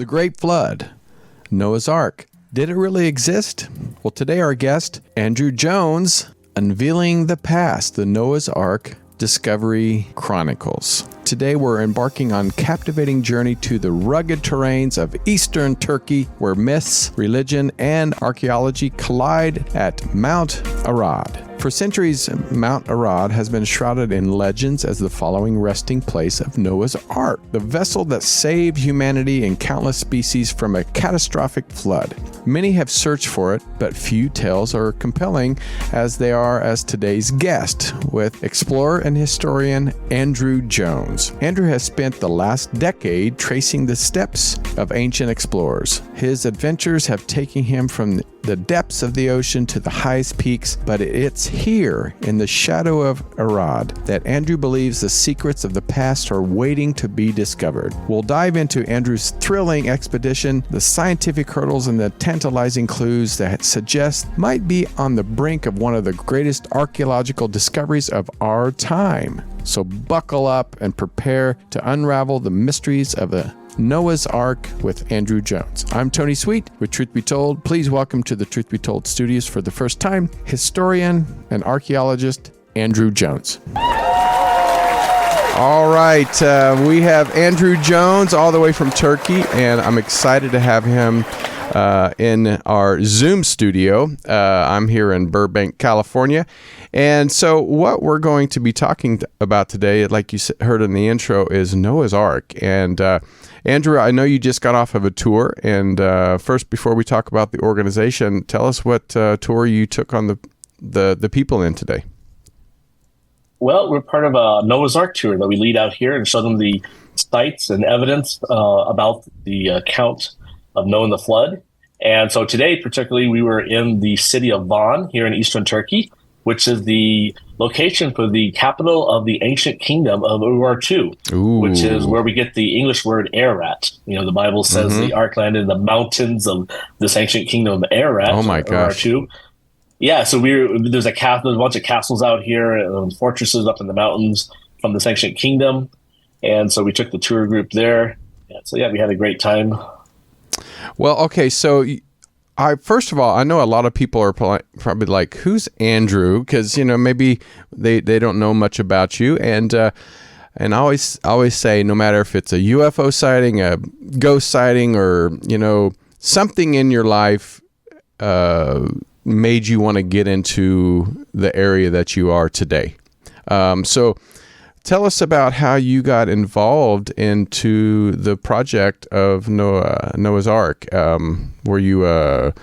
The Great Flood, Noahs Ark. Did it really exist? Well, today our guest, Andrew Jones, Unveiling the Past, the Noahs Ark Discovery Chronicles. Today we're embarking on a captivating journey to the rugged terrains of eastern Turkey, where myths, religion, and archaeology collide at Mount Ararat. For centuries, Mount Ararat has been shrouded in legends as the following resting place of Noah's Ark, the vessel that saved humanity and countless species from a catastrophic flood. Many have searched for it, but few tales are compelling as they are as today's guest, with explorer and historian Andrew Jones. Andrew has spent the last decade tracing the steps of ancient explorers. His adventures have taken him from the depths of the ocean to the highest peaks, but it's here in the shadow of Ararat that Andrew believes the secrets of the past are waiting to be discovered. We'll dive into Andrew's thrilling expedition, the scientific hurdles, and the tantalizing clues that suggest might be on the brink of one of the greatest archaeological discoveries of our time. So buckle up and prepare to unravel the mysteries of the Noah's Ark with Andrew Jones. I'm Tony Sweet with Truth Be Told. Please welcome to the Truth Be Told studios for the first time, historian and archaeologist Andrew Jones. All right, we have Andrew Jones all the way from Turkey, and I'm excited to have him in our Zoom studio. I'm here in Burbank, California. And so what we're going to be talking about today, like you heard in the intro, is Noah's Ark. And Andrew, I know you just got off of a tour. And first, before we talk about the organization, tell us what tour you took on the people in today. Well, we're part of a Noah's Ark tour that we lead out here and show them the sites and evidence about the account of Noah and the flood. And so today, particularly, we were in the city of Van here in eastern Turkey, which is the location for the capital of the ancient kingdom of Urartu, which is where we get the English word Ararat. You know, the Bible says the Ark landed in the mountains of this ancient kingdom of Ararat. Oh my gosh. Urartu. Yeah, so there's a bunch of castles out here, fortresses up in the mountains from this ancient kingdom. And so we took the tour group there. So we had a great time. Well, okay, so first of all, I know a lot of people are probably like, who's Andrew? Because, maybe they don't know much about you. And I always say, no matter if it's a UFO sighting, a ghost sighting, or, something in your life made you want to get into the area that you are today. So tell us about how you got involved into the project of Noah's Ark. Were you a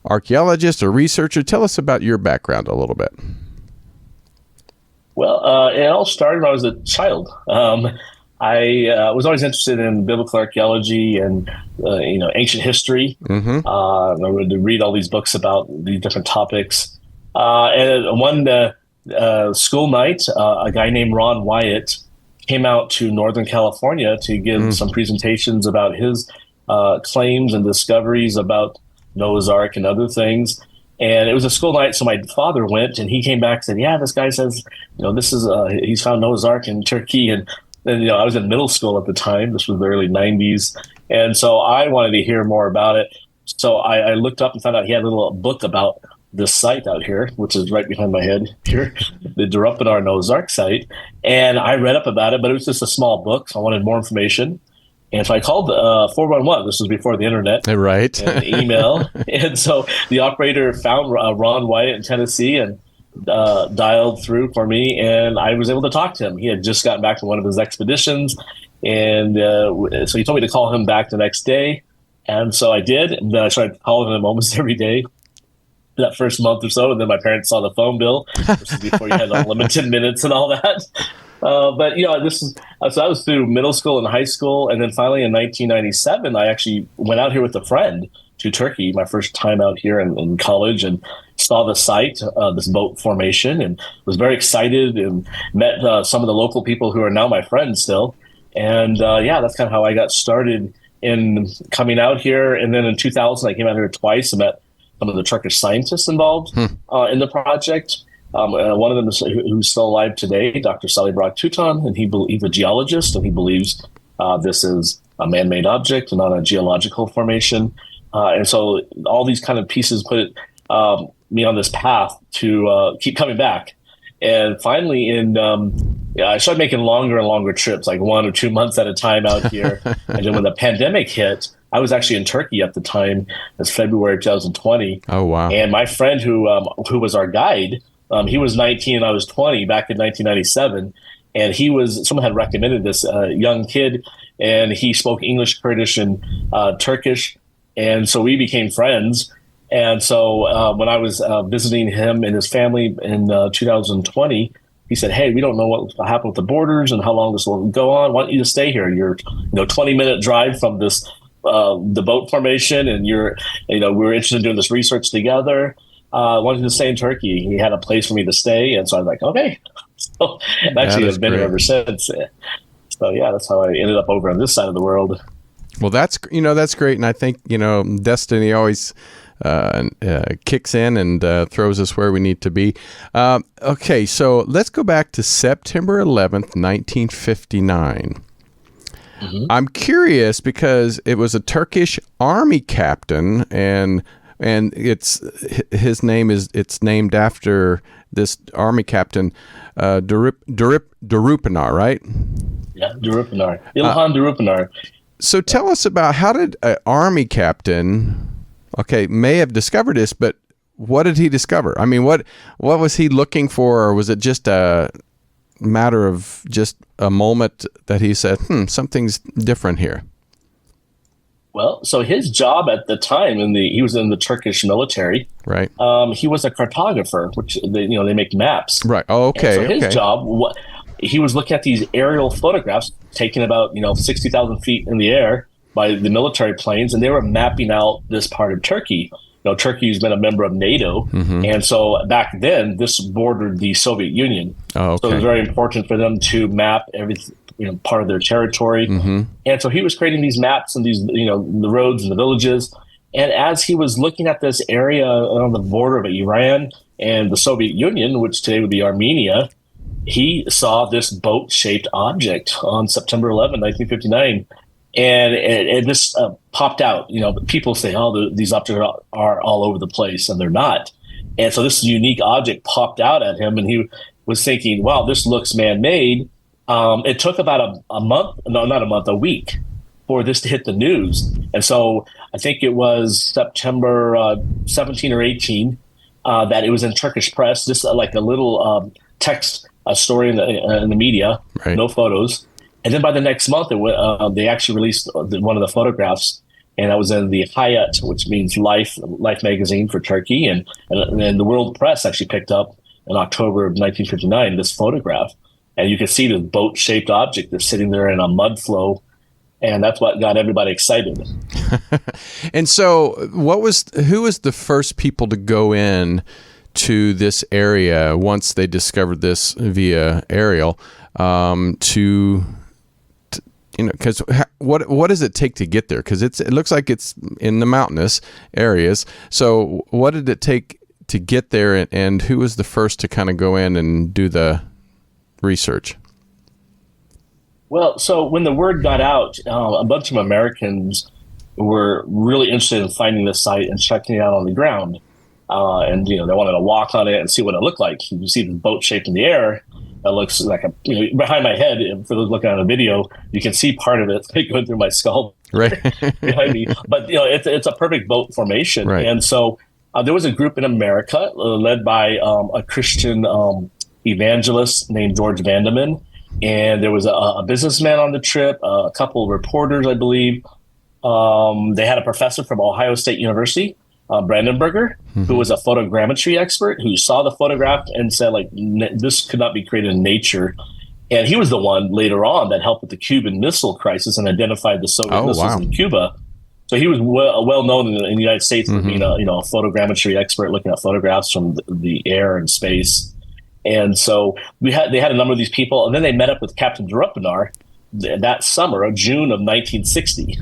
archaeologist or researcher? Tell us about your background a little bit. Well, it all started when I was a child. I was always interested in biblical archaeology and ancient history. I would read all these books about these different topics. And one school night, a guy named Ron Wyatt came out to Northern California to give some presentations about his claims and discoveries about Noah's Ark and other things. And it was a school night, so my father went, and he came back and said, "Yeah, this guy says, this is he's found Noah's Ark in Turkey." And I was in middle school at the time. This was the early 90s. And so I wanted to hear more about it. So I looked up and found out he had a little book about this site out here, which is right behind my head here, the Geopolitical Noah's Ark site. And I read up about it, but it was just a small book, so I wanted more information. And so I called 411. This was before the internet. Right. And email. And so the operator found Ron Wyatt in Tennessee and dialed through for me, and I was able to talk to him. He had just gotten back from one of his expeditions, and so he told me to call him back the next day. And so I did, and then I started calling him almost every day that first month or so, and then my parents saw the phone bill. This is before you had unlimited minutes and all that. But this is so I was through middle school and high school, and then finally in 1997, I actually went out here with a friend to Turkey, my first time out here in college, and saw the site, this boat formation, and was very excited and met some of the local people who are now my friends still. And that's kind of how I got started in coming out here. And then in 2000, I came out here twice and met some of the Turkish scientists involved in the project. One of them is, who's still alive today, Dr. Salih Burak Tutan, and he's a geologist, and he believes this is a man-made object and not a geological formation. And so all these kind of pieces put me on this path to keep coming back. And finally, I started making longer and longer trips, like 1 or 2 months at a time out here. And then when the pandemic hit, I was actually in Turkey at the time. It's February 2020. Oh, wow. And my friend who was our guide, he was 19 and I was 20 back in 1997. And someone had recommended this young kid, and he spoke English, Kurdish, and Turkish. And so we became friends. And so when I was visiting him and his family in 2020, he said, "Hey, we don't know what will happen with the borders and how long this will go on. Why don't you just stay here? You're 20-minute drive from this the boat formation, and we're interested in doing this research together. Wanted to stay in Turkey." He had a place for me to stay, and so I was like, "Okay." So actually, I've been here ever since. So yeah, that's how I ended up over on this side of the world. Well, that's great, and I think destiny always kicks in and throws us where we need to be. Okay, so let's go back to September 11th, 1959. Mm-hmm. I'm curious because it was a Turkish army captain, and it's named after this army captain, Durupinar, right? Yeah, Durupinar. İlhan Durupinar. So tell us about how did an army captain, may have discovered this, but what did he discover? I mean, what was he looking for, or was it just a matter of just a moment that he said, something's different here? Well, so his job at the time, he was in the Turkish military. Right. He was a cartographer, which they make maps. Right. Oh, okay. And so his job, he was looking at these aerial photographs taken about 60,000 feet in the air by the military planes, and they were mapping out this part of Turkey. Turkey has been a member of NATO, mm-hmm. and so back then this bordered the Soviet Union. Oh, okay. So it was very important for them to map everything, part of their territory. Mm-hmm. And so he was creating these maps and these, the roads and the villages. And as he was looking at this area on the border of Iran and the Soviet Union, which today would be Armenia, he saw this boat-shaped object on September 11, 1959. And this popped out. People say, these objects are all over the place, and they're not. And so this unique object popped out at him, and he was thinking, wow, this looks man-made. It took about a week for this to hit the news. And so I think it was September 17 or 18 that it was in Turkish press, just like a little text, a story in the media, right. No photos. And then by the next month, they actually released one of the photographs, and that was in the Hayat, which means Life magazine for Turkey. And the world press actually picked up in October of 1959 this photograph. And you can see the boat-shaped object that's sitting there in a mud flow, and that's what got everybody excited. And so, who was the first people to go in to this area once they discovered this via aerial? Because what does it take to get there? Because it looks like it's in the mountainous areas. So, what did it take to get there, and who was the first to kind of go in and do the research? Well, so when the word got out, a bunch of Americans were really interested in finding this site and checking it out on the ground. And they wanted to walk on it and see what it looked like. You see the boat shaped in the air. That looks like behind my head. For those looking at the video, you can see part of it going through my skull, right behind me. But it's a perfect boat formation. Right. And so there was a group in America led by a Christian evangelist named George Vandeman, and there was a businessman on the trip, a couple of reporters, I believe. They had a professor from Ohio State University, Brandenburger, mm-hmm. who was a photogrammetry expert, who saw the photograph and said, this could not be created in nature. And he was the one later on that helped with the Cuban Missile Crisis and identified the Soviet missiles in Cuba. So he was well known in the United States mm-hmm. as being a photogrammetry expert, looking at photographs from the air and space. And so they had a number of these people, and then they met up with Captain Durupinar that summer of June of 1960.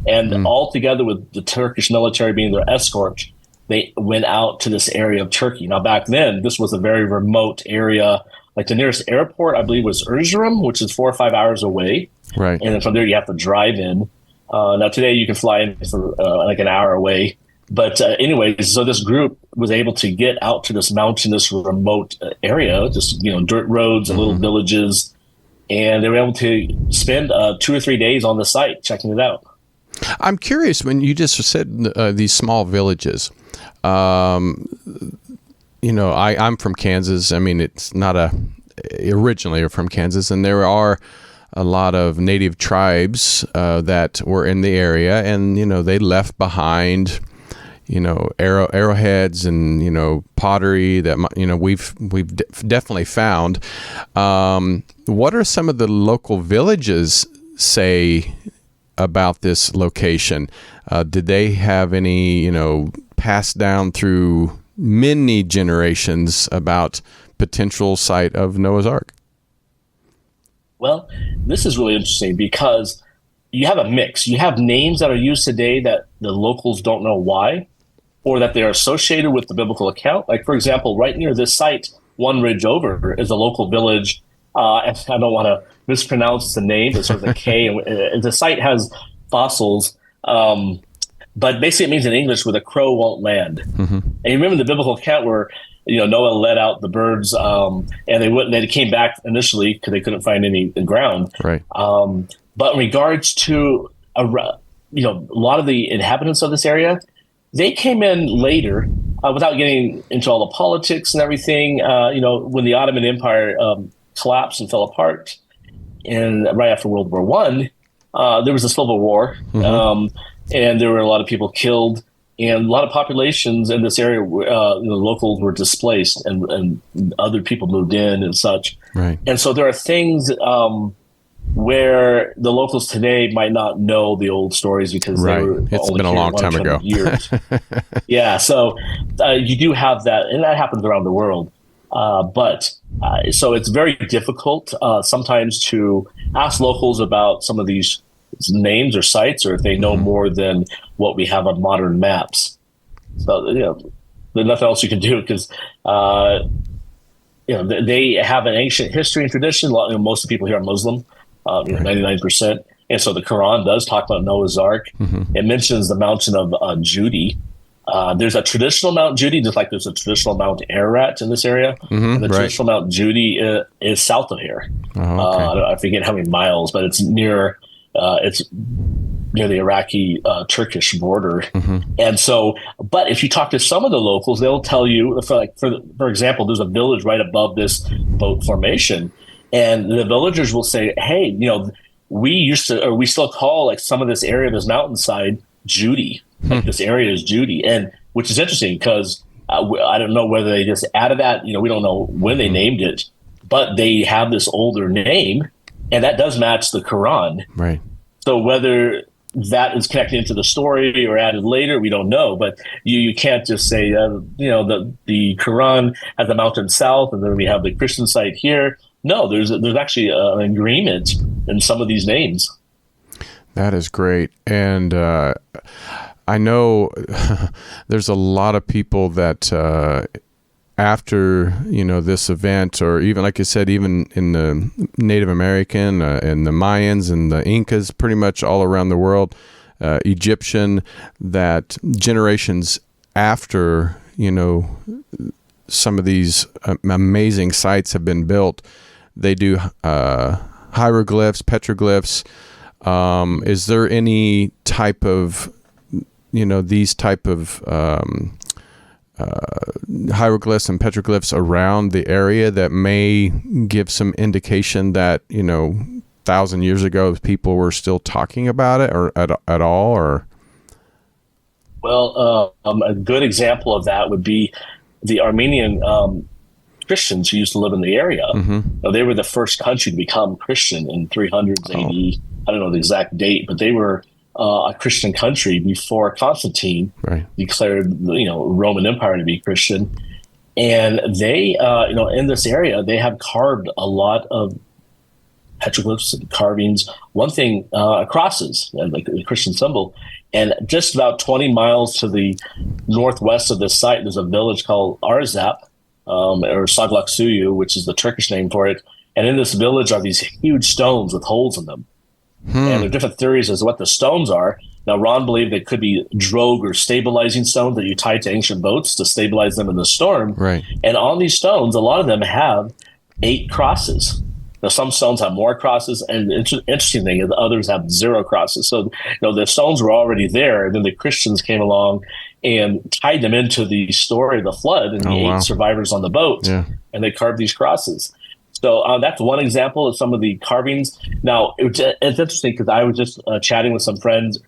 And all together with the Turkish military being their escort, they went out to this area of Turkey. Now, back then, this was a very remote area. Like the nearest airport, I believe, was Erzurum, which is 4 or 5 hours away. Right. And then from there, you have to drive in. Now, today, you can fly in for like an hour away. But anyways, so this group was able to get out to this mountainous, remote area, just, dirt roads and little villages. And they were able to spend 2 or 3 days on the site checking it out. I'm curious, when you just said these small villages, I'm from Kansas. I mean, it's not originally from Kansas, and there are a lot of native tribes that were in the area, and, they left behind, arrowheads and, pottery that, we've definitely found. What are some of the local villages say about this location? Did they have any, passed down through many generations about potential site of Noah's Ark? Well, this is really interesting because you have a mix. You have names that are used today that the locals don't know why, or that they're associated with the biblical account. Like, for example, right near this site, one ridge over, is a local village. And I don't want to mispronounce the name, but sort of the K. And the site has fossils, but basically it means in English, where the crow won't land. And you remember the biblical account where Noah let out the birds, and they came back initially because they couldn't find any ground. Right. But in regards to a lot of the inhabitants of this area, they came in later, without getting into all the politics and everything. When the Ottoman Empire collapsed and fell apart, and right after World War I, there was a civil war, and there were a lot of people killed. And a lot of populations in this area, the locals were displaced, and other people moved in and such. Right. And so there are things where the locals today might not know the old stories because they were it's only been a long time ago. Years. Yeah, so you do have that, and that happens around the world. So it's very difficult sometimes to ask locals about some of these names or sites, or if they know more than what we have on modern maps. So, there's nothing else you can do because, they have an ancient history and tradition. Most of the people here are Muslim, 99%. And so the Quran does talk about Noah's Ark. It mentions the mountain of Judy. There's a traditional Mount Judy, just like there's a traditional Mount Ararat in this area. And the traditional Mount Judy is south of here. I forget how many miles, but it's near the Iraqi Turkish border. And so, but if you talk to some of the locals, they'll tell you, for example, there's a village right above this boat formation, and the villagers will say, hey, we still call like some of this area, this mountainside, Judy. Like this area is Judy, and which is interesting because I don't know whether they just added that. We don't know when they named it, but they have this older name, and that does match the Quran. Right. So whether that is connected into the story or added later, we don't know. But you can't just say, the Quran has the mountain south, and then we have the Christian site here. No, there's actually an agreement in some of these names. That is great. And I know there's a lot of people that after, this event, or even, like you said, even in the Native American and the Mayans and the Incas, pretty much all around the world, Egyptian, that generations after, some of these amazing sites have been built, they do hieroglyphs, petroglyphs. Is there any type of, these type of hieroglyphs and petroglyphs around the area that may give some indication that 1,000 years ago people were still talking about it, or at all? Or well, a good example of that would be the Armenian Christians who used to live in the area. They were the first country to become Christian in 300s AD. I don't know the exact date, but they were a Christian country before Constantine declared, Roman Empire to be Christian. And they, in this area, they have carved a lot of petroglyphs and carvings. One thing, crosses, like the Christian symbol. And just about 20 miles to the northwest of this site, there's a village called Arzap, or Saglaksuyu, which is the Turkish name for it. And in this village are these huge stones with holes in them. And there are different theories as to what the stones are. Now, Ron believed they could be drogue or stabilizing stones that you tie to ancient boats to stabilize them in the storm. Right. And on these stones, a lot of them have 8 crosses. Now, some stones have more crosses, and the interesting thing is others have 0 crosses. So, the stones were already there, and then the Christians came along and tied them into the story of the flood and the 8 survivors on the boat, and they carved these crosses. So that's one example of some of the carvings. Now, it's interesting because I was just chatting with some friends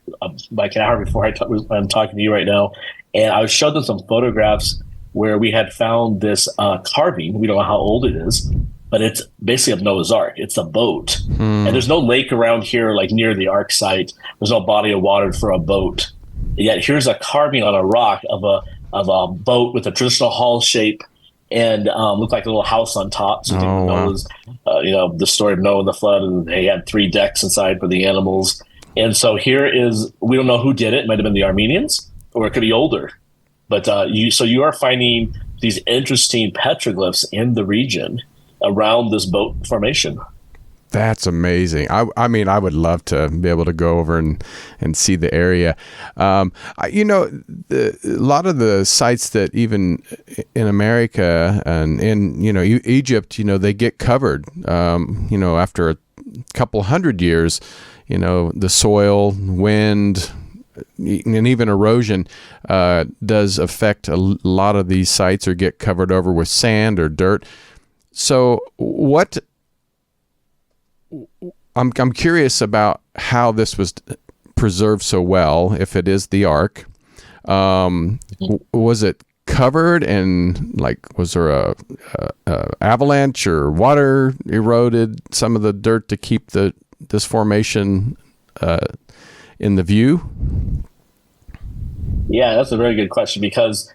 like an hour before I'm talking to you right now, and I showed them some photographs where we had found this carving. We don't know how old it is, but it's basically of Noah's Ark. It's a boat. And there's no lake around here like near the Ark site. There's no body of water for a boat. Yet here's a carving on a rock of a boat with a traditional hull shape, and looked like a little house on top. So Noah's, the story of Noah and the flood, and they had 3 decks inside for the animals. And so here is, we don't know who did it. It might have been the Armenians, or it could be older. But you are finding these interesting petroglyphs in the region around this boat formation. That's amazing. I mean, I would love to be able to go over and see the area. A lot of the sites that even in America and in, Egypt, they get covered, after a couple hundred years, the soil, wind, and even erosion does affect a lot of these sites, or get covered over with sand or dirt. So I'm curious about how this was preserved so well, if it is the Ark. Was it covered, and was there a avalanche or water eroded some of the dirt to keep this formation in the view? Yeah, that's a very good question, because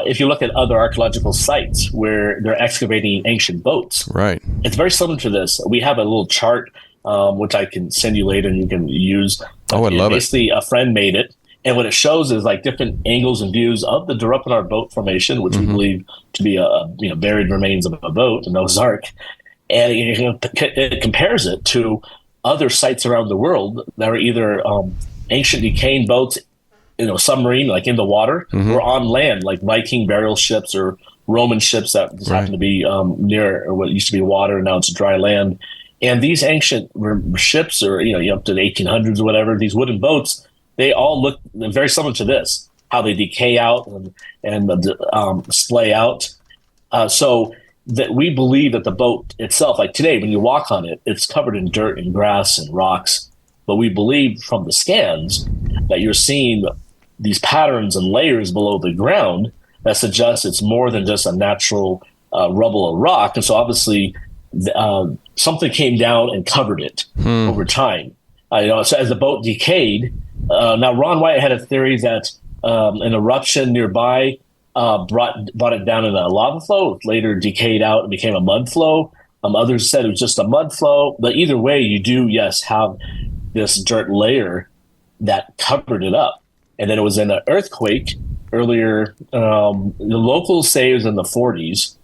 if you look at other archaeological sites where they're excavating ancient boats, right, it's very similar to this. We have a little chart, which I can send you later and you can use. Oh, I love it. Basically, a friend made it. And what it shows is different angles and views of the Darupanar boat formation, which we believe to be buried remains of a boat, a Noah's Ark. And it compares it to other sites around the world that are either ancient decaying boats, submarine, like in the water, or on land, like Viking burial ships or Roman ships that just happen to be near what used to be water, and now it's dry land. And these ancient ships, or up to the 1800s or whatever, these wooden boats, they all look very similar to this, how they decay out and splay out. So that we believe that the boat itself, like today, when you walk on it, it's covered in dirt and grass and rocks. But we believe from the scans that you're seeing these patterns and layers below the ground that suggest it's more than just a natural rubble or rock. And so obviously something came down and covered it over time. So as the boat decayed, now Ron White had a theory that an eruption nearby brought it down in a lava flow, later decayed out and became a mud flow. Others said it was just a mud flow. But either way, you do, yes, have this dirt layer that covered it up. And then it was in an earthquake earlier. The locals say it was in the 40s.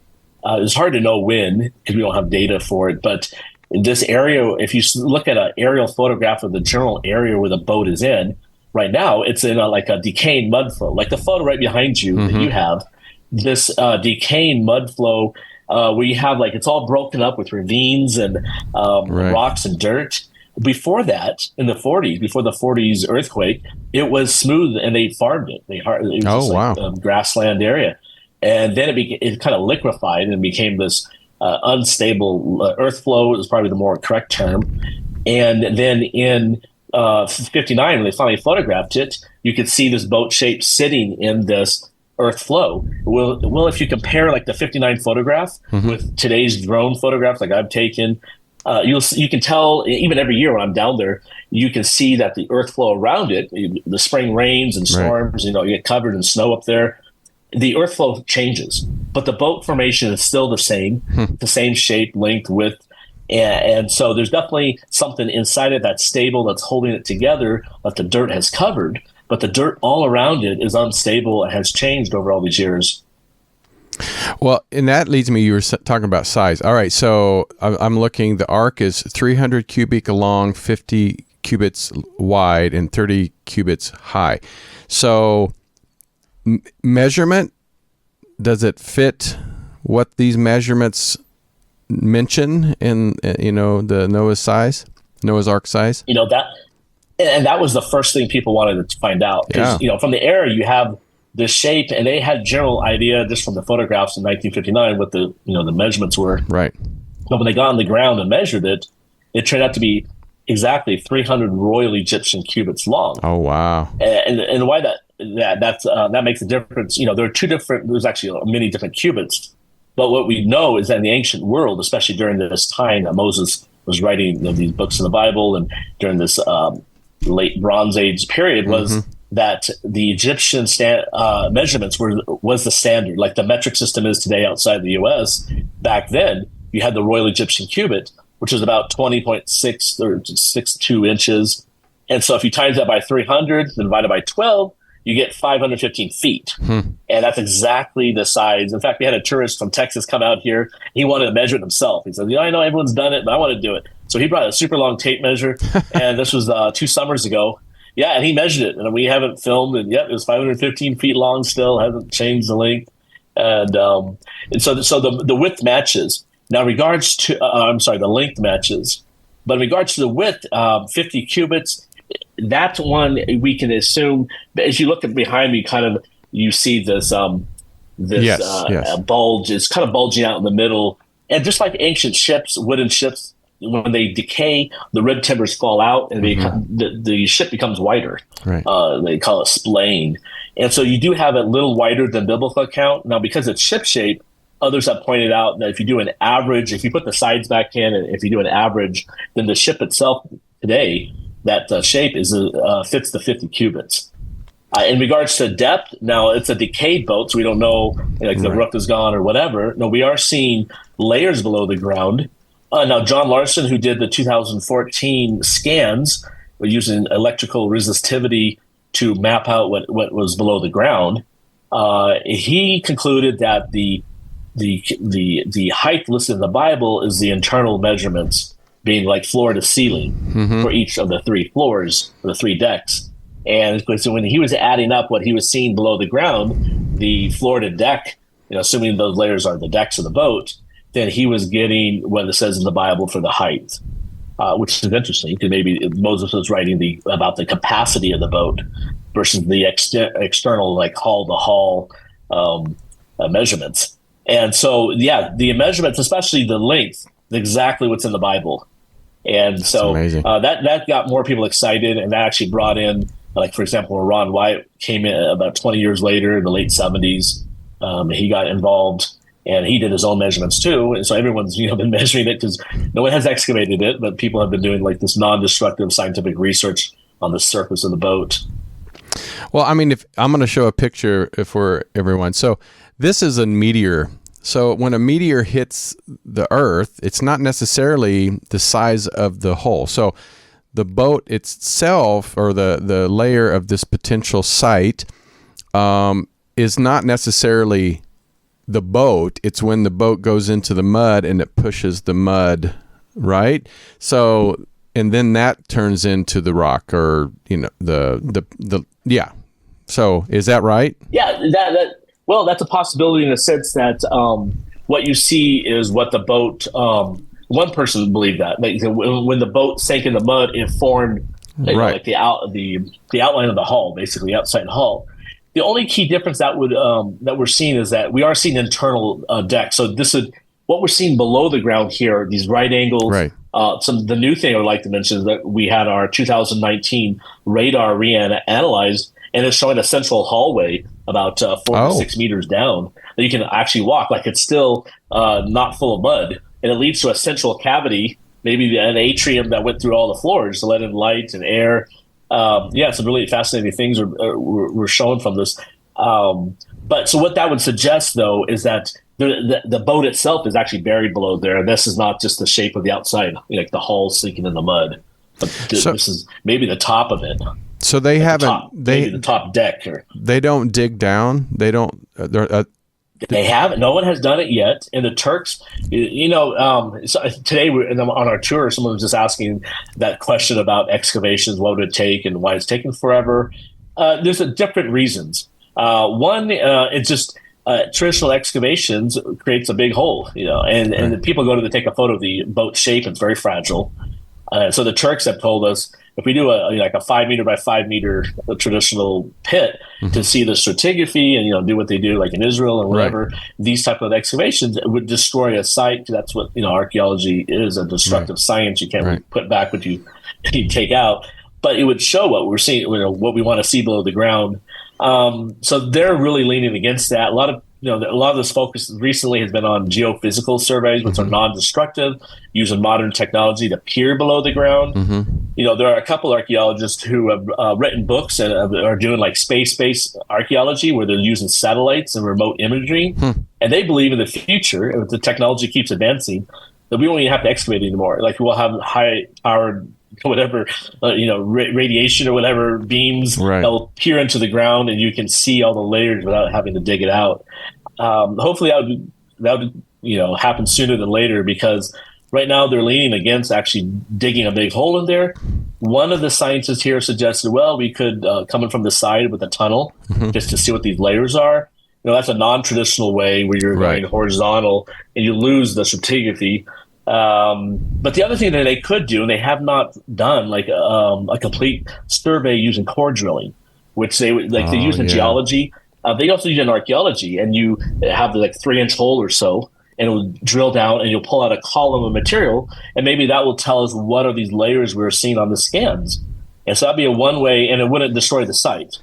It's hard to know when because we don't have data for it. But in this area, if you look at an aerial photograph of the general area where the boat is in, right now it's in a decaying mud flow. Like the photo right behind you that you have, this decaying mud flow where you have it's all broken up with ravines and rocks and dirt. Before that, in the 40s, before the 40s earthquake, it was smooth and they farmed it. It was a grassland area. And then it kind of liquefied and became this unstable earth flow. It was probably the more correct term. And then in 59, when they finally photographed it, you could see this boat shape sitting in this earth flow. Well, if you compare the 59 photograph with today's drone photographs I've taken, you can tell even every year when I'm down there, you can see that the earth flow around it, the spring rains and storms, you get covered in snow up there. The earth flow changes, but the boat formation is still the same shape, length, width. And so there's definitely something inside it that's stable, that's holding it together, that the dirt has covered, but the dirt all around it is unstable and has changed over all these years. Well, and that leads me, you were talking about size. All right, so I'm looking, the Ark is 300 cubic long, 50 cubits wide and 30 cubits high. So measurement, does it fit what these measurements mention in, the Noah's Ark size? That was the first thing people wanted to find out. Because, from the air, you have the shape, and they had general idea just from the photographs in 1959 what the measurements were. Right. But when they got on the ground and measured it, it turned out to be exactly 300 Royal Egyptian cubits long. Oh, wow. And why that makes a difference. There's actually many different cubits. But what we know is that in the ancient world, especially during this time that Moses was writing these books in the Bible and during this late Bronze Age period, was that the Egyptian measurements was the standard, like the metric system is today outside the U.S. Back then, you had the Royal Egyptian cubit, which is about 20.6 or 62 inches. And so if you times that by 300, then divided by 12, you get 515 feet. And that's exactly the size. In fact, we had a tourist from Texas come out here. He wanted to measure it himself. He said, I know everyone's done it, but I want to do it. So he brought a super long tape measure, and this was 2 summers ago. Yeah, and he measured it, and we haven't filmed it yet. It was 515 feet long still, hasn't changed the length. And so the width matches. Now, in regards to, the length matches. But in regards to the width, 50 cubits, that's one we can assume. As you look at behind me, you see this bulge. It's kind of bulging out in the middle. And just like ancient ships, wooden ships, when they decay, the rib timbers fall out, and the ship becomes wider. Right. They call it splaying. And so you do have it a little wider than biblical account. Now, because it's ship shape, others have pointed out that if you do an average, if you put the sides back in, and if you do an average, then the ship itself today, that shape fits the 50 cubits. In regards to depth, now it's a decayed boat, so we don't know, the roof is gone or whatever. No, we are seeing layers below the ground. Now, John Larson, who did the 2014 scans, using electrical resistivity to map out what was below the ground, he concluded that the height listed in the Bible is the internal measurements, being like floor to ceiling for each of the 3 floors, or the 3 decks. And so when he was adding up what he was seeing below the ground, the floor to deck, assuming those layers are the decks of the boat, then he was getting what it says in the Bible for the height, which is interesting, because maybe Moses was writing about the capacity of the boat versus the external, like hull-to-hull measurements. And so, the measurements, especially the length, exactly what's in the Bible. And so that got more people excited, and that actually brought in, like, for example, when Ron Wyatt came in about 20 years later in the late 70s, he got involved, and he did his own measurements too. And so everyone's been measuring it, because no one has excavated it, but people have been doing like this non-destructive scientific research on the surface of the boat. Well, I mean, if I'm going to show a picture for everyone. So this is a meteor. So when a meteor hits the Earth, it's not necessarily the size of the hull. So the boat itself, or the layer of this potential site, is not necessarily the boat. It's when the boat goes into the mud and it pushes the mud, right? So, and then that turns into the rock, or So is that right? Yeah, well, that's a possibility in the sense that what you see is what the boat. One person believed that when the boat sank in the mud, it formed like the outline of the hull, basically outside hull. The only key difference that we're seeing is that we are seeing internal deck. So this is what we're seeing below the ground here. These right angles. Right. The new thing I would like to mention is that we had our 2019 radar reanalyzed, and it's showing a central hallway about 4 to 6 meters down that you can actually walk. Like, it's still not full of mud, and it leads to a central cavity, maybe an atrium that went through all the floors to let in light and air. Some really fascinating things were shown from this. But so what that would suggest, though, is that the boat itself is actually buried below there. This is not just the shape of the outside, like the hull sinking in the mud. But this is maybe the top of it. So they haven't. The top deck. They don't dig down. They don't. They haven't. No one has done it yet. And the Turks, so today on our tour, someone was just asking that question about excavations, what would it take and why it's taking forever. There's different reasons. One, it's just traditional excavations creates a big hole, and the people go to take a photo of the boat shape. It's very fragile. So the Turks have told us if we do a 5 meter by 5 meter traditional pit to see the stratigraphy and do what they do like in Israel and whatever, these type of excavations would destroy a site. That's what archaeology is, a destructive science. You can't really put back what you take out, but it would show what we're seeing, what we want to see below the ground. So they're really leaning against that. A lot of this focus recently has been on geophysical surveys, which are non-destructive, using modern technology to peer below the ground. There are a couple archaeologists who have written books and are doing like space-based archaeology, where they're using satellites and remote imagery. And they believe in the future, if the technology keeps advancing, that we won't even have to excavate anymore. Like we'll have high-powered whatever, radiation or whatever beams that'll peer into the ground, and you can see all the layers without having to dig it out. Hopefully that would happen sooner than later, because right now they're leaning against actually digging a big hole in there. One of the scientists here suggested, well, we could coming from the side with a tunnel just to see what these layers are. That's a non-traditional way where you're going horizontal and you lose the stratigraphy. But the other thing that they could do, and they have not done, like a complete survey using core drilling, which they use in geology. They also use in archaeology, and you have the 3-inch hole or so, and it will drill down, and you'll pull out a column of material, and maybe that will tell us what are these layers we're seeing on the scans. And so that'd be a one way, and it wouldn't destroy the site.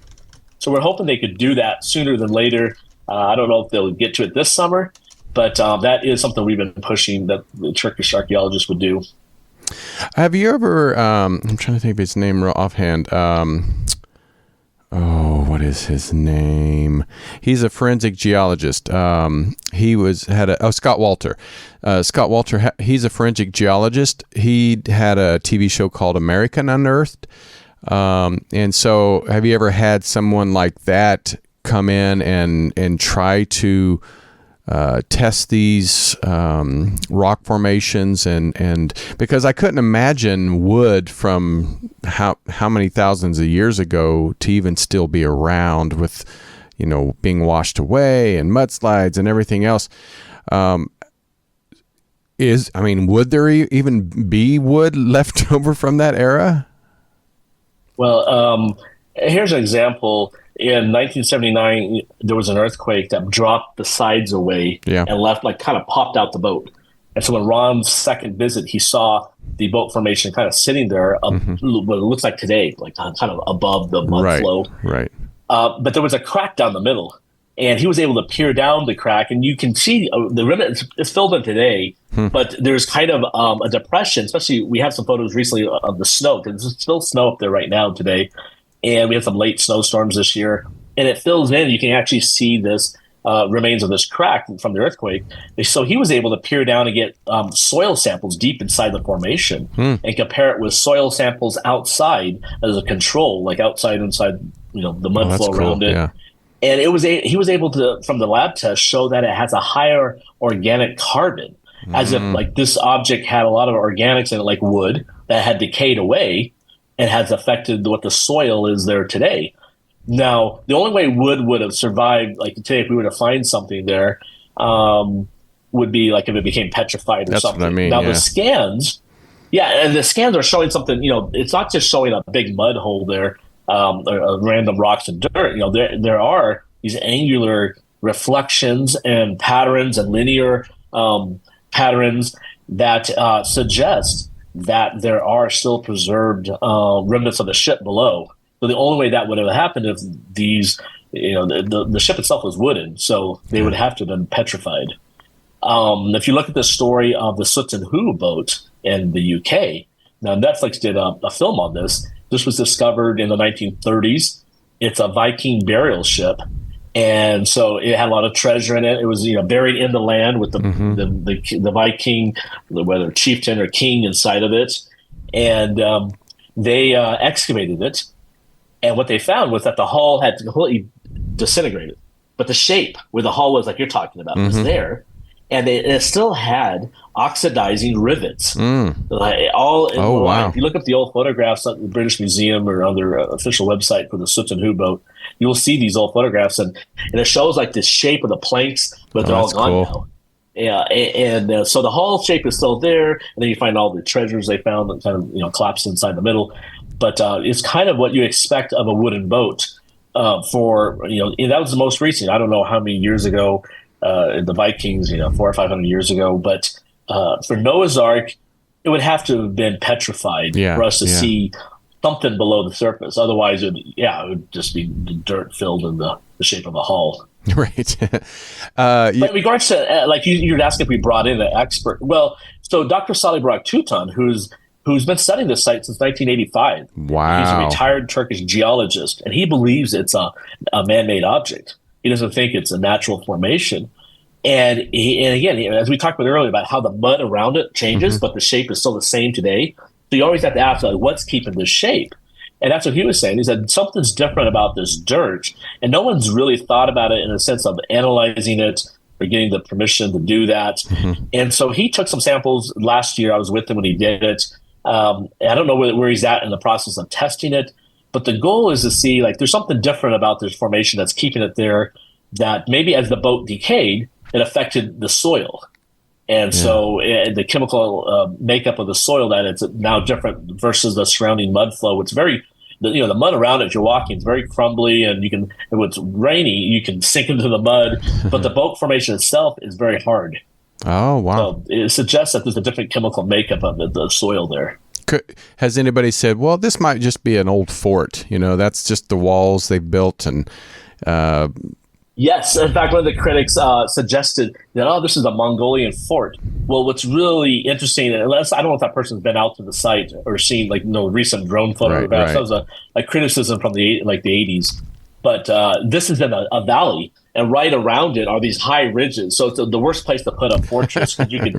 So we're hoping they could do that sooner than later. I don't know if they'll get to it this summer, but that is something we've been pushing that the Turkish archaeologists would do. Have you ever, I'm trying to think of his name real offhand. What is his name? He's a forensic geologist. Scott Walter. Scott Walter, he's a forensic geologist. He had a TV show called American Unearthed. And so have you ever had someone like that come in and try to test these rock formations and because I couldn't imagine wood from how many thousands of years ago to even still be around with being washed away and mudslides and everything else. Would there even be wood left over from that era? Well, here's an example. In 1979, there was an earthquake that dropped the sides away and left, kind of popped out the boat. And so when Ron's second visit, he saw the boat formation kind of sitting there, what it looks like today, kind of above the mud flow. Right. But there was a crack down the middle, and he was able to peer down the crack, and you can see the remnant is filled in today, but there's kind of a depression. Especially, we have some photos recently of the snow, because there's still snow up there right now today. And we had some late snowstorms this year, and it fills in. You can actually see this remains of this crack from the earthquake. So he was able to peer down and get soil samples deep inside the formation and compare it with soil samples outside as a control, inside the mud flow around it. Yeah. And he was able to, from the lab test, show that it has a higher organic carbon, as if this object had a lot of organics in it, like wood that had decayed away. And has affected what the soil is there today. Now, the only way wood would have survived, today, if we were to find something there, would be if it became petrified or something. What I mean, now, the scans, and the scans are showing something, it's not just showing a big mud hole there, or random rocks and dirt. There are these angular reflections and patterns and linear patterns that suggest that there are still preserved remnants of the ship below. So the only way that would have happened if these, the ship itself was wooden, so they would have to have been petrified. If you look at the story of the Soot and Who boat in the UK, now Netflix did a film on this. This was discovered in the 1930s. It's a Viking burial ship. And so it had a lot of treasure in it. It was, buried in the land with the Viking, whether chieftain or king inside of it. And they excavated it. And what they found was that the hull had completely disintegrated. but the shape where the hull was, like you're talking about, was there. And it still had oxidizing rivets. Like all in Oh, wow. If you look up the old photographs at the British Museum or on their official website for the Soot and Who boat, you will see these old photographs, and it shows like the shape of the planks, but they're all gone now. Yeah, and so the hull shape is still there, and then you find all the treasures they found that kind of collapsed inside the middle. But it's kind of what you expect of a wooden boat. And that was the most recent. I don't know how many years ago the Vikings, 400 or 500 years ago, but for Noah's Ark, it would have to have been petrified for us to see something below the surface. Otherwise, it would just be dirt filled in the shape of a hull. Right. But in regards to, like you'd ask if we brought in an expert. Well, so Dr. Salih Burak Tutan, who's been studying this site since 1985. Wow. He's a retired Turkish geologist, and he believes it's a man-made object. He doesn't think it's a natural formation. And again, as we talked about earlier about how the mud around it changes, but the shape is still the same today. So you always have to ask, like, what's keeping this shape? And that's what he was saying. He said something's different about this dirt, and no one's really thought about it in a sense of analyzing it or getting the permission to do that. And so he took some samples last year. I was with him when he did it. I don't know where he's at in the process of testing it, but the goal is to see, like, there's something different about this formation that's keeping it there, that maybe as the boat decayed, it affected the soil. And so the chemical makeup of the soil, that it's now different versus the surrounding mud flow. It's the mud around it, you're walking, it's very crumbly, and if it's rainy, you can sink into the mud, but the boat formation itself is very hard. Oh, wow. So it suggests that there's a different chemical makeup of the soil there. Has anybody said, well, this might just be an old fort? That's just the walls they built and... Yes. In fact, one of the critics suggested that, this is a Mongolian fort. Well, what's really interesting, unless I don't know if that person's been out to the site or seen recent drone photographs. Right. That was a criticism from the 80s. But this is in a valley, and right around it are these high ridges. So it's the worst place to put a fortress, because you can,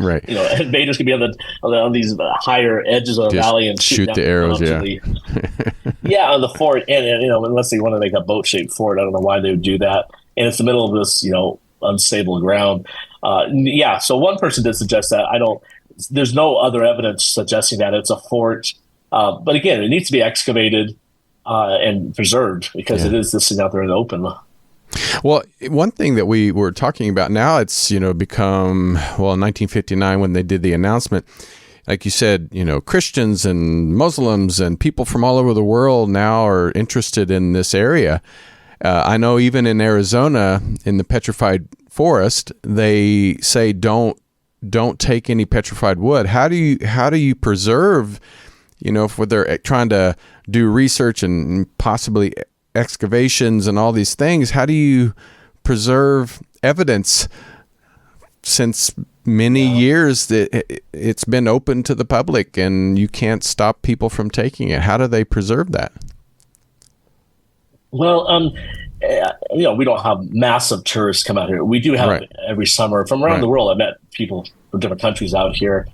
invaders could be on these higher edges of the valley and shoot the arrows. On the fort, and unless they want to make a boat-shaped fort, I don't know why they would do that. And it's the middle of this, unstable ground. So one person did suggest that. There's no other evidence suggesting that it's a fort. But again, it needs to be excavated and preserved, because it is this thing out there in the open. Well, one thing that we were talking about now, it's, become, in 1959 when they did the announcement, like you said, Christians and Muslims and people from all over the world now are interested in this area. I know even in Arizona, in the petrified forest, they say don't take any petrified wood. How do you preserve, if they're trying to do research and possibly excavations and all these things, how do you preserve evidence since many years that it's been open to the public and you can't stop people from taking it? How do they preserve that? Well, we don't have massive tourists come out here. We do have every summer from around the world. I met people from different countries out here.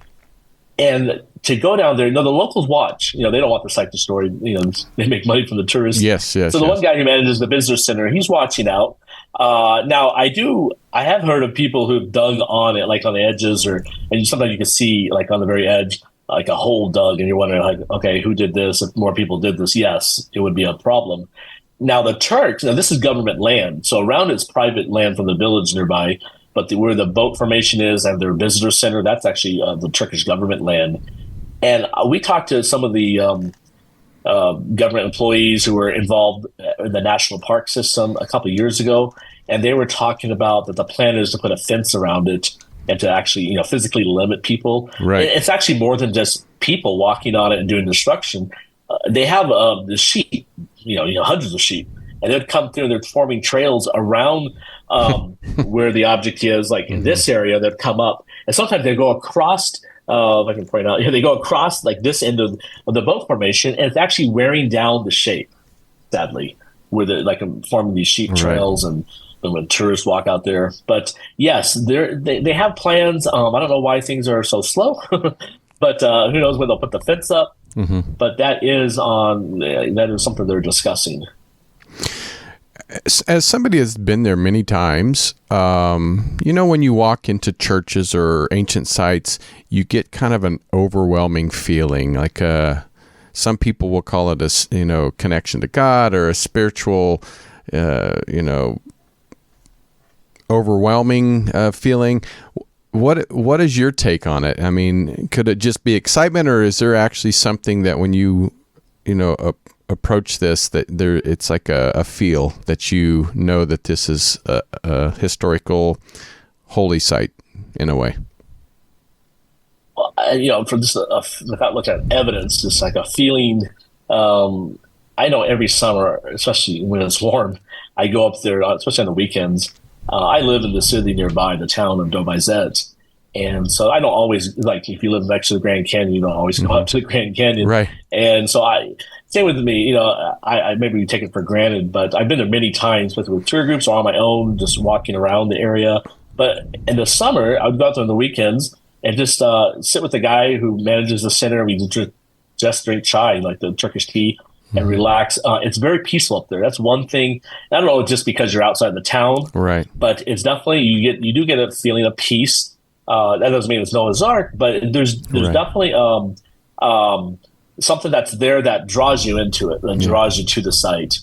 And to go down there, the locals watch. They don't want the site destroyed. They make money from the tourists. Yes. So the one guy who manages the visitor center, he's watching out. Now, I have heard of people who've dug on it, like on the edges, and sometimes you can see, like on the very edge, like a hole dug, and you're wondering, like, okay, who did this? If more people did this, yes, it would be a problem. Now, the Turks, this is government land. So around it's private land from the village nearby. But where the boat formation is and their visitor center, that's actually the Turkish government land. And we talked to some of the government employees who were involved in the national park system a couple of years ago. And they were talking about that the plan is to put a fence around it and to actually, physically limit people. Right. It's actually more than just people walking on it and doing destruction. They have the sheep, hundreds of sheep, and they'd come through and they're forming trails around where the object is. Like in this area, they'd come up, and sometimes they go across. If I can point out, they go across like this end of the boat formation, and it's actually wearing down the shape. Sadly, where they're forming these sheep trails, and when tourists walk out there. But yes, they have plans. I don't know why things are so slow, but who knows when they'll put the fence up. But that is something they're discussing. As somebody has been there many times, when you walk into churches or ancient sites, you get kind of an overwhelming feeling. Like some people will call it a connection to God or a spiritual, overwhelming feeling. What is your take on it? I mean, could it just be excitement, or is there actually something that when you approach this, that it's like a feel that that this is a historical holy site in a way? Well, from just without looking at evidence, just like a feeling. I know every summer, especially when it's warm, I go up there, especially on the weekends. I live in the city nearby, the town of Noahs. And so I don't always, like, if you live next to the Grand Canyon, you don't always go up to the Grand Canyon. Right. And so same with me, I maybe we take it for granted, but I've been there many times, whether with tour groups or on my own, just walking around the area. But in the summer, I would go out there on the weekends and just sit with the guy who manages the center. We just drink chai, like the Turkish tea, and relax. It's very peaceful up there. That's one thing. I don't know, just because you're outside the town, right? But it's definitely you do get a feeling of peace. That doesn't mean it's Noah's Ark, but there's right. definitely something that's there that draws you into it, that draws you to the site.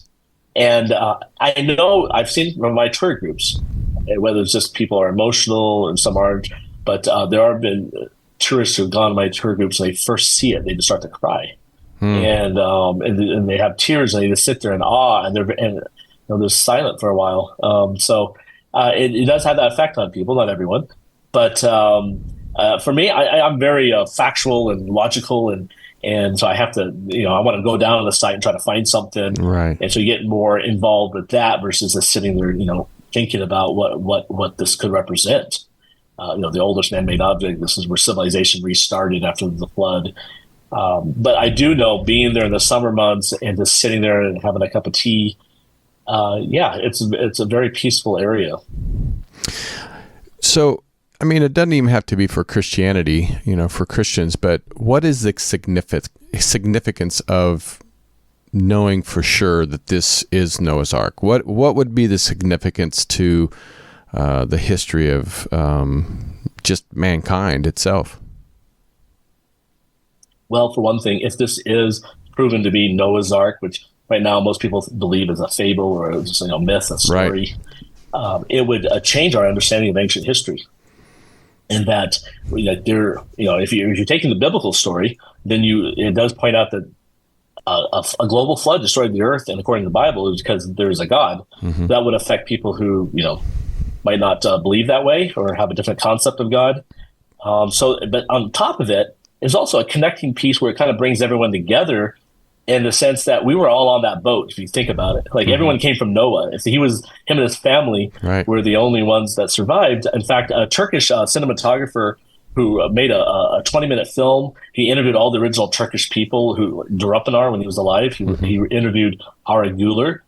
And I know I've seen from my tour groups, whether it's just people are emotional and some aren't, but there have been tourists who've gone to my tour groups and they first see it, they just start to cry. And they have tears and they just sit there in awe and they're silent for a while. So it does have that effect on people, not everyone. But for me, I'm very factual and logical, and so I have to, I want to go down on the site and try to find something. Right. And so you get more involved with that versus just sitting there, thinking about what this could represent. The oldest man-made object. This is where civilization restarted after the flood. But I do know, being there in the summer months and just sitting there and having a cup of tea, it's a very peaceful area. So, I mean, it doesn't even have to be for Christianity, for Christians, but what is the significance of knowing for sure that this is Noah's Ark? What would be the significance to the history of just mankind itself? Well, for one thing, if this is proven to be Noah's Ark, which right now most people believe is a fable or just myth, a story, right. It would change our understanding of ancient history. And that if you're taking the biblical story, then it does point out that a global flood destroyed the earth, and according to the Bible, it was because there is a God. Mm-hmm. That would affect people who might not believe that way or have a different concept of God. But on top of it, there's also a connecting piece where it kind of brings everyone together in the sense that we were all on that boat, if you think about it. Like, everyone came from Noah. If him and his family were the only ones that survived. In fact, a Turkish cinematographer who made a 20-minute film, he interviewed all the original Turkish people who Durapanar, when he was alive. He interviewed Araguler.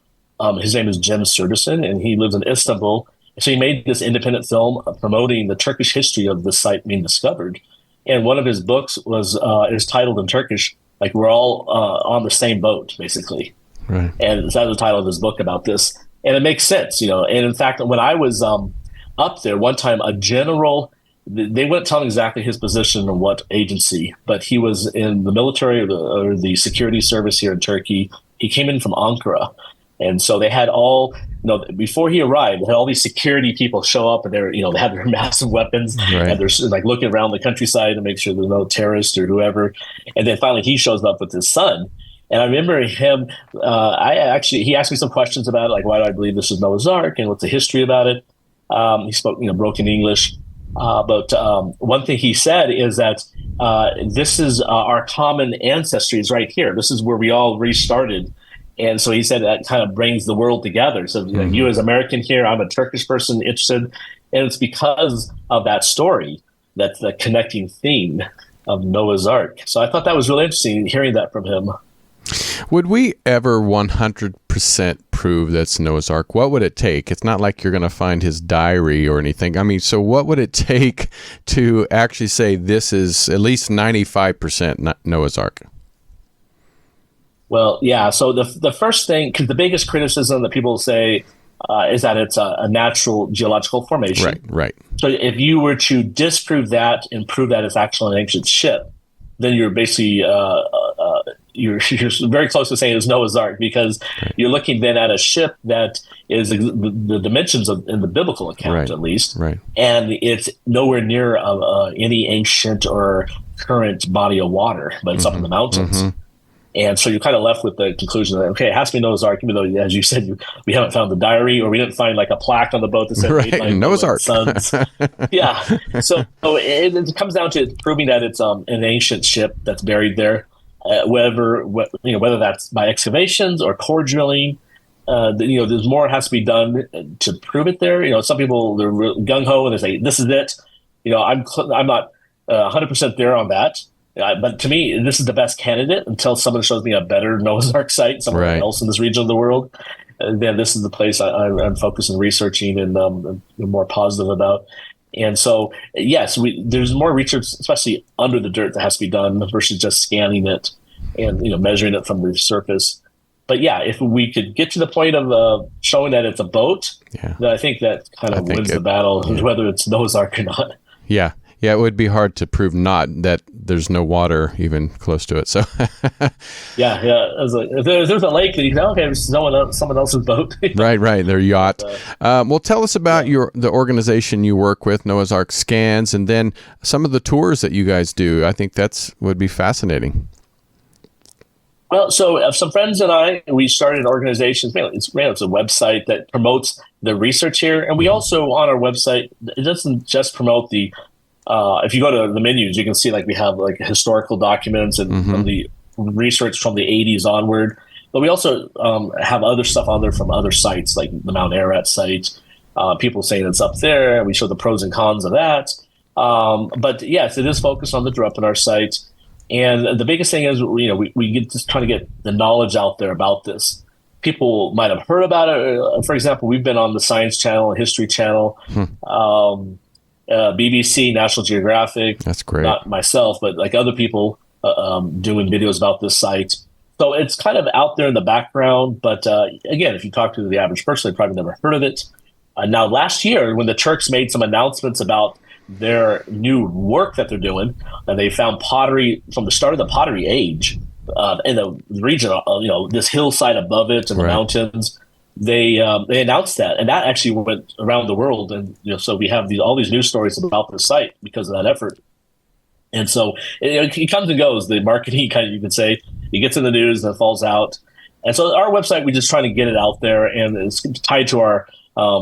His name is Cem Sürderson, and he lives in Istanbul. So he made this independent film promoting the Turkish history of the site being discovered. And one of his books is titled in Turkish, like, we're all on the same boat, basically. Right. And that's the title of his book about this. And it makes sense, And in fact, when I was up there one time, a general, they wouldn't tell him exactly his position or what agency, but he was in the military or the security service here in Turkey. He came in from Ankara. And so they had all, before he arrived, they had all these security people show up, and they had their massive weapons, right. And they're like looking around the countryside to make sure there's no terrorists or whoever. And then finally he shows up with his son. And I remember him, he asked me some questions about it, like, why do I believe this is Noah's Ark and what's the history about it? He spoke, broken English. But one thing he said is that this is our common ancestry is right here. This is where we all restarted. And so he said that kind of brings the world together. So you as American here, I'm a Turkish person interested. And it's because of that story, that's the connecting theme of Noah's Ark. So I thought that was really interesting hearing that from him. Would we ever 100% prove that's Noah's Ark? What would it take? It's not like you're going to find his diary or anything. I mean, so what would it take to actually say this is at least 95% Noah's Ark? Well, yeah. So the first thing, because the biggest criticism that people say is that it's a natural geological formation. Right. So if you were to disprove that and prove that it's actually an ancient ship, then you're basically you're very close to saying it's Noah's Ark, because you're looking then at a ship that is the dimensions of in the biblical account, at least, and it's nowhere near any ancient or current body of water, but it's up in the mountains. And so you're kind of left with the conclusion that, okay, it has to be Noah's Ark, even though, as you said, we haven't found the diary, or we didn't find like a plaque on the boat that said Noah's Ark. Sons. Yeah. So it comes down to proving that it's an ancient ship that's buried there, whether that's by excavations or core drilling. There's more has to be done to prove it there. Some people, they're gung ho and they say, this is it. I'm not 100% there on that. But to me, this is the best candidate until someone shows me a better Noah's Ark site somewhere else in this region of the world. Then this is the place I'm focused on researching and more positive about. And so, yes, there's more research, especially under the dirt, that has to be done versus just scanning it and measuring it from the surface. But yeah, if we could get to the point of showing that it's a boat, then I think that kind of wins the battle, whether it's Noah's Ark or not. Yeah. Yeah, it would be hard to prove not that there's no water even close to it. So, yeah. If there's a lake, then you can okay, it's someone else's boat. right, their yacht. Well, tell us about the organization you work with, Noahs Ark Scans, and then some of the tours that you guys do. I think would be fascinating. Well, so some friends and I, we started an organization. It's a website that promotes the research here, and we also on our website, it doesn't just promote the. If you go to the menus, you can see we have historical documents and from the research from the 80s onward. But we also have other stuff on there from other sites, like the Mount Ararat site. People saying it's up there. We show the pros and cons of that. But yes, it is focused on the drop on our site. And the biggest thing is, we get just trying to get the knowledge out there about this. People might have heard about it. For example, we've been on the Science Channel and History Channel. BBC, National Geographic. That's great. Not myself, but other people doing videos about this site. So it's kind of out there in the background. But again, if you talk to the average person, they probably never heard of it. Now, last year, when the Turks made some announcements about their new work that they're doing, and they found pottery from the start of the pottery age in the region, this hillside above it and the mountains. They announced that, and that actually went around the world, and so we have all these news stories about the site because of that effort. And so it comes and goes. The marketing, you could say, it gets in the news and it falls out. And so our website, we're just trying to get it out there, and it's tied to our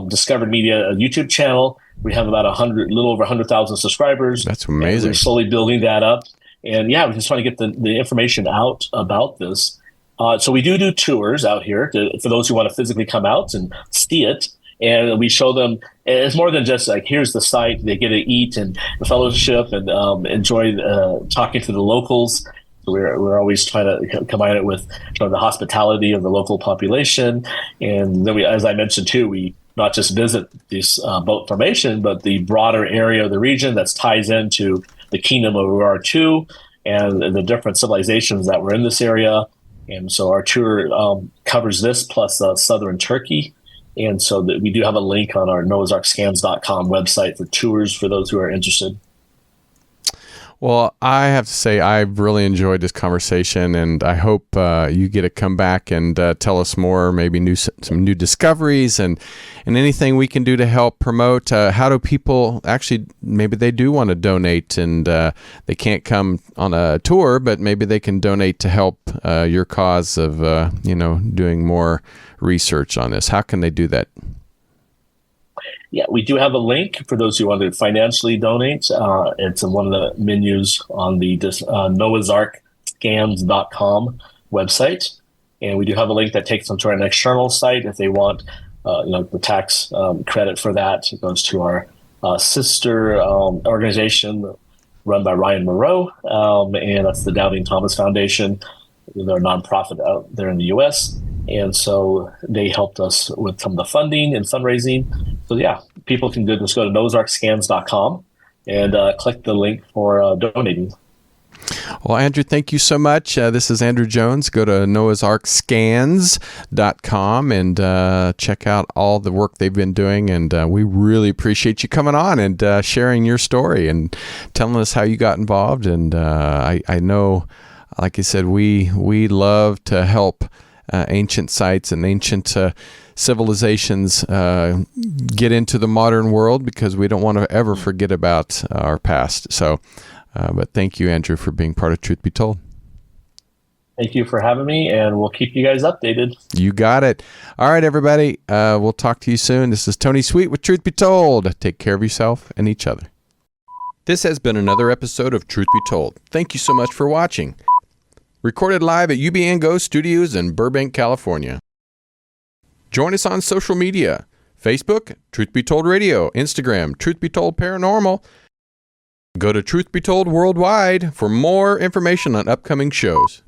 Discovered Media YouTube channel. We have about a little over 100,000 subscribers. That's amazing. We're slowly building that up, and we're just trying to get the information out about this. So we do tours out here for those who want to physically come out and see it. And we show them, it's more than just here's the site. They get to eat and fellowship and enjoy talking to the locals. So we're always trying to combine it with the hospitality of the local population. And then as I mentioned too, we not just visit this boat formation, but the broader area of the region that ties into the Kingdom of Ararat too, and the different civilizations that were in this area. And so our tour covers this plus southern Turkey. And so we do have a link on our noahsarkscans.com website for tours for those who are interested. Well, I have to say I've really enjoyed this conversation, and I hope you get to come back and tell us more, maybe some new discoveries and anything we can do to help promote. How do people actually, maybe they do want to donate and they can't come on a tour, but maybe they can donate to help your cause of, doing more research on this. How can they do that? Yeah, we do have a link for those who want to financially donate. It's in one of the menus on the noahsarkscans.com website. And we do have a link that takes them to our external site. If they want the tax credit for that, it goes to our sister organization run by Ryan Moreau, and that's the Doubting Thomas Foundation. They're a nonprofit out there in the U.S., and so they helped us with some of the funding and fundraising. So yeah, people can just go to noahsarkscans.com and click the link for donating. Well, Andrew, thank you so much. This is Andrew Jones. Go to noahsarkscans.com and check out all the work they've been doing. And we really appreciate you coming on and sharing your story and telling us how you got involved. And I know, like I said, we love to help ancient sites and ancient civilizations get into the modern world because we don't want to ever forget about our past. So, but thank you, Andrew, for being part of Truth Be Told. Thank you for having me, and we'll keep you guys updated. You got it. All right, everybody. We'll talk to you soon. This is Tony Sweet with Truth Be Told. Take care of yourself and each other. This has been another episode of Truth Be Told. Thank you so much for watching. Recorded live at UBN Go Studios in Burbank, California. Join us on social media. Facebook, Truth Be Told Radio. Instagram, Truth Be Told Paranormal. Go to Truth Be Told Worldwide for more information on upcoming shows.